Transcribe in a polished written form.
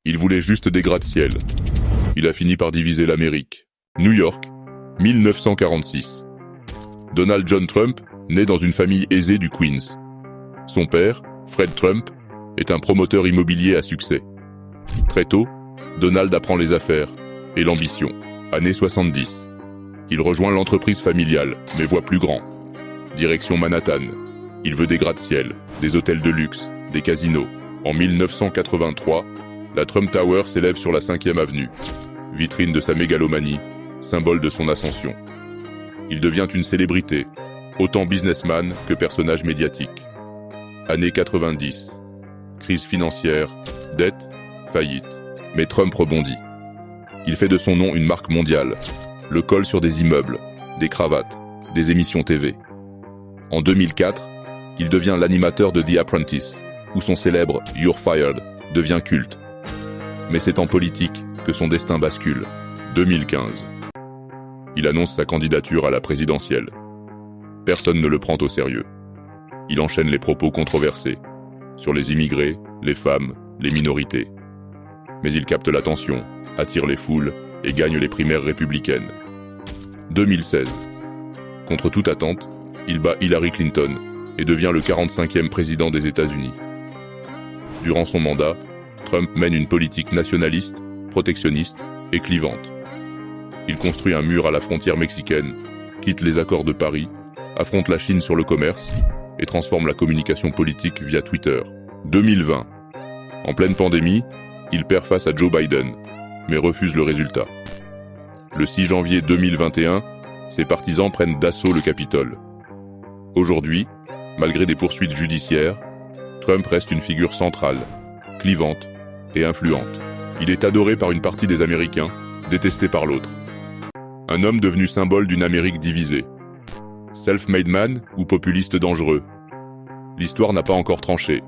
Il voulait juste des gratte-ciel. Il a fini par diviser l'Amérique. New York, 1946. Donald John Trump naît dans une famille aisée du Queens. Son père, Fred Trump, est un promoteur immobilier à succès. Très tôt, Donald apprend les affaires et l'ambition. Années 70. Il rejoint l'entreprise familiale, mais voit plus grand. Direction Manhattan. Il veut des gratte-ciel, des hôtels de luxe, des casinos. En 1983, la Trump Tower s'élève sur la 5e avenue. Vitrine de sa mégalomanie, symbole de son ascension. Il devient une célébrité, autant businessman que personnage médiatique. Années 90. Crise financière, dette, faillite. Mais Trump rebondit. Il fait de son nom une marque mondiale. Le colle sur des immeubles, des cravates, des émissions TV. En 2004, il devient l'animateur de The Apprentice, où son célèbre « You're Fired » devient culte. Mais c'est en politique que son destin bascule. 2015. Il annonce sa candidature à la présidentielle. Personne ne le prend au sérieux. Il enchaîne les propos controversés sur les immigrés, les femmes, les minorités. Mais il capte l'attention, attire les foules et gagne les primaires républicaines. 2016. Contre toute attente, il bat Hillary Clinton et devient le 45e président des États-Unis. Durant son mandat, Trump mène une politique nationaliste, protectionniste et clivante. Il construit un mur à la frontière mexicaine, quitte les accords de Paris, affronte la Chine sur le commerce et transforme la communication politique via Twitter. 2020. En pleine pandémie, il perd face à Joe Biden, mais refuse le résultat. Le 6 janvier 2021, ses partisans prennent d'assaut le Capitole. Aujourd'hui, malgré des poursuites judiciaires, Trump reste une figure centrale, clivante et influente. Il est adoré par une partie des Américains, détesté par l'autre. Un homme devenu symbole d'une Amérique divisée. Self-made man ou populiste dangereux? L'histoire n'a pas encore tranché.